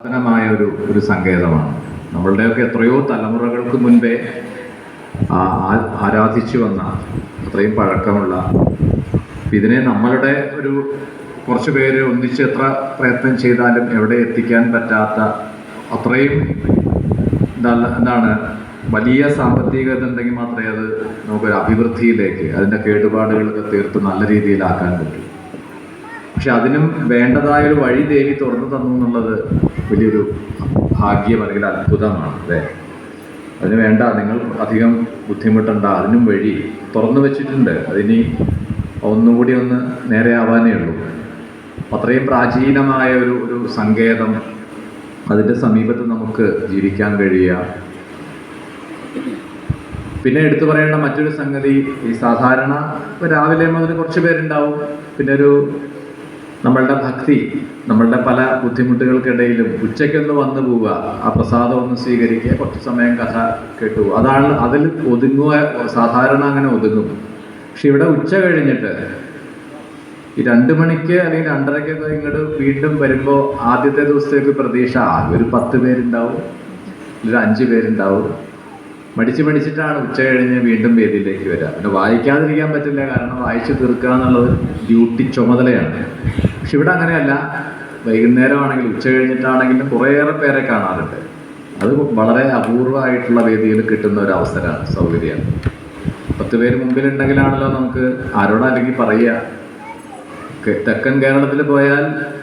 പുരാതനമായ ഒരു സങ്കേതമാണ്. നമ്മളുടെയൊക്കെ എത്രയോ തലമുറകൾക്ക് മുൻപേ ആരാധിച്ചു വന്ന അത്രയും പഴക്കമുള്ള, ഇതിനെ നമ്മളുടെ കുറച്ച് പേര് ഒന്നിച്ച് എത്ര പ്രയത്നം ചെയ്താലും എവിടെ എത്തിക്കാൻ പറ്റാത്ത അത്രയും എന്താണ് വലിയ സാമ്പത്തികത ഉണ്ടെങ്കിൽ മാത്രമേ അത് നമുക്കൊരു അഭിവൃദ്ധിയിലേക്ക്, അതിൻ്റെ കേടുപാടുകളൊക്കെ തീർത്ത് നല്ല രീതിയിലാക്കാൻ പറ്റും. പക്ഷെ അതിനും വേണ്ടതായൊരു വഴി ദേവി തുറന്നു തന്നു എന്നുള്ളത് വലിയൊരു ഭാഗ്യം അല്ലെങ്കിൽ അത്ഭുതമാണ് അല്ലേ. അതിന് വേണ്ട, നിങ്ങൾ അധികം ബുദ്ധിമുട്ടണ്ട, അതിനും വഴി തുറന്നു വെച്ചിട്ടുണ്ട്. അതിനി ഒന്നുകൂടി ഒന്ന് നേരെ ആവാനേ ഉള്ളൂ. അത്രയും പ്രാചീനമായ ഒരു സങ്കേതം, അതിൻ്റെ സമീപത്ത് നമുക്ക് ജീവിക്കാൻ കഴിയുക. പിന്നെ എടുത്തു പറയേണ്ട മറ്റൊരു സംഗതി, ഈ സാധാരണ രാവിലെ മുതൽ കുറച്ച് പേരുണ്ടാവും, പിന്നെ നമ്മളുടെ ഭക്തി, നമ്മളുടെ പല ബുദ്ധിമുട്ടുകൾക്കിടയിലും ഉച്ചയ്ക്കൊന്ന് വന്നു പോവുക, ആ പ്രസാദം ഒന്ന് സ്വീകരിക്കുക, കുറച്ച് സമയം കഥ കേട്ടു, അതാണ് അതിൽ ഒതുങ്ങുക. സാധാരണ അങ്ങനെ ഒതുങ്ങും. പക്ഷെ ഇവിടെ ഉച്ച കഴിഞ്ഞിട്ട് ഈ 2 മണിക്ക് അല്ലെങ്കിൽ 2:30 ഇങ്ങോട്ട് വീണ്ടും വരുമ്പോൾ ആദ്യത്തെ ദിവസത്തേക്ക് പ്രതീക്ഷ ഒരു 10 പേരുണ്ടാവും, ഒരു 5 പേരുണ്ടാവും. മടിച്ചിട്ടാണ് ഉച്ച കഴിഞ്ഞ് വീണ്ടും വേദിയിലേക്ക് വരിക. പിന്നെ വായിക്കാതിരിക്കാൻ പറ്റില്ല, കാരണം വായിച്ചു തീർക്കുക എന്നുള്ളത് ഡ്യൂട്ടി ചുമതലയാണ്. പക്ഷെ ഇവിടെ അങ്ങനെയല്ല. വൈകുന്നേരമാണെങ്കിലും ഉച്ച കഴിഞ്ഞിട്ടാണെങ്കിലും കുറേയേറെ പേരെ കാണാറുണ്ട്. അത് വളരെ അപൂർവമായിട്ടുള്ള വേദിയിൽ കിട്ടുന്ന ഒരു അവസരമാണ്, സൗകര്യമാണ്. 10 പേര് മുമ്പിലുണ്ടെങ്കിലാണല്ലോ നമുക്ക് ആരോടല്ലെങ്കിൽ പറയുക. തെക്കൻ കേരളത്തിൽ പോയാൽ